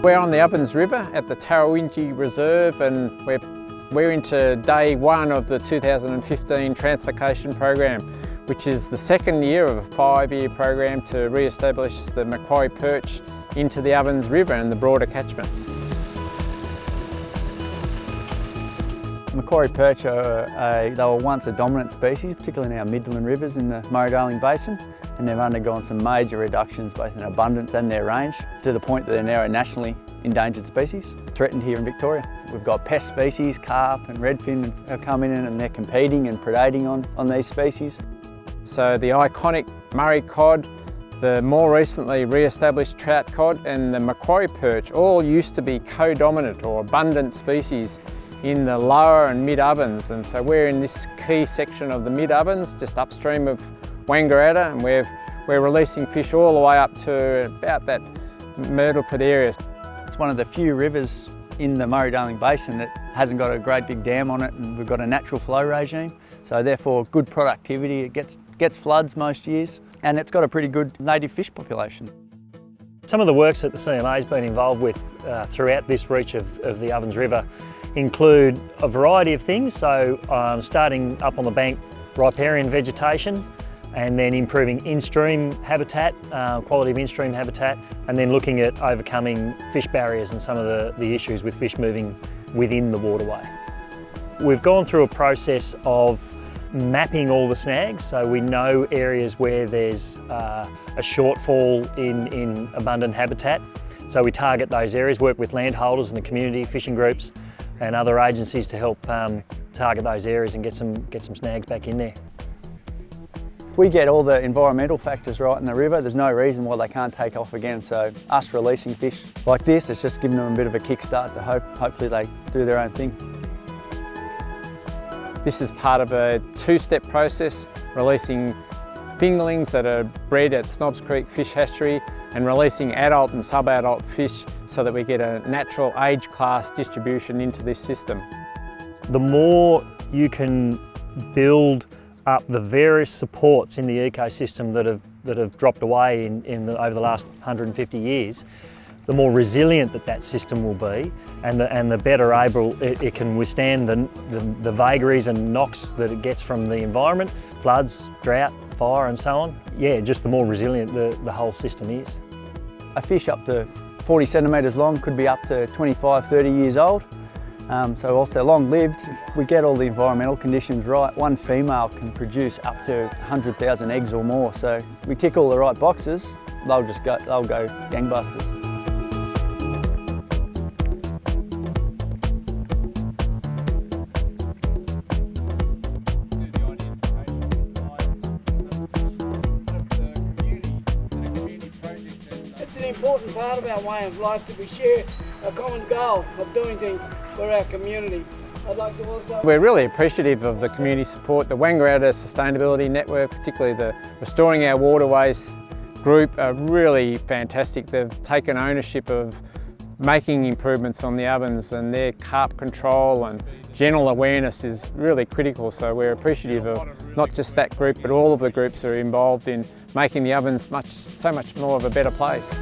We're on the Ovens River at the Tarawinji Reserve, and we're into day one of the 2015 translocation program, which is the second year of a 5-year program to re-establish the Macquarie Perch into the Ovens River and the broader catchment. Macquarie Perch they were once a dominant species, particularly in our Midland rivers in the Murray-Darling Basin, and they've undergone some major reductions both in abundance and their range, to the point that they're now a nationally endangered species, threatened here in Victoria. We've got pest species, carp and redfin have come in and they're competing and predating on these species. So the iconic Murray cod, the more recently re-established trout cod and the Macquarie Perch all used to be co-dominant or abundant species in the lower and mid-ovens, and so we're in this key section of the mid-ovens just upstream of Wangaratta, and we're releasing fish all the way up to about that Myrtleford area. It's one of the few rivers in the Murray-Darling Basin that hasn't got a great big dam on it, and we've got a natural flow regime, so therefore good productivity. It gets floods most years, and it's got a pretty good native fish population. Some of the works that the CMA has been involved with throughout this reach of the Ovens River include a variety of things, so starting up on the bank, riparian vegetation, and then improving in-stream habitat, quality of in-stream habitat, and then looking at overcoming fish barriers and some of the issues with fish moving within the waterway. We've gone through a process of mapping all the snags, so we know areas where there's a shortfall in abundant habitat. So we target those areas, work with landholders and the community, fishing groups and other agencies to help target those areas and get some snags back in there. If we get all the environmental factors right in the river, there's no reason why they can't take off again. So us releasing fish like this, it's just giving them a bit of a kickstart to hopefully they do their own thing. This is part of a 2-step process, releasing fingerlings that are bred at Snobs Creek Fish Hatchery and releasing adult and sub-adult fish so that we get a natural age class distribution into this system. The more you can build up the various supports in the ecosystem that have dropped away over the last 150 years, the more resilient that system will be, and the better able it can withstand the vagaries and knocks that it gets from the environment, floods, drought, fire and so on. Yeah, just the more resilient the whole system is. A fish up to 40 centimetres long could be up to 25, 30 years old. So whilst they're long lived, if we get all the environmental conditions right, one female can produce up to 100,000 eggs or more. So if we tick all the right boxes, they'll go gangbusters. It's an important part of our way of life that we share a common goal of doing things for our community. I'd like to also... We're really appreciative of the community support. The Wangaratta Sustainability Network, particularly the Restoring Our Waterways group, are really fantastic. They've taken ownership of making improvements on the ovens, and their carp control and general awareness is really critical. So we're appreciative of not just that group, but all of the groups that are involved in making the ovens so much more of a better place.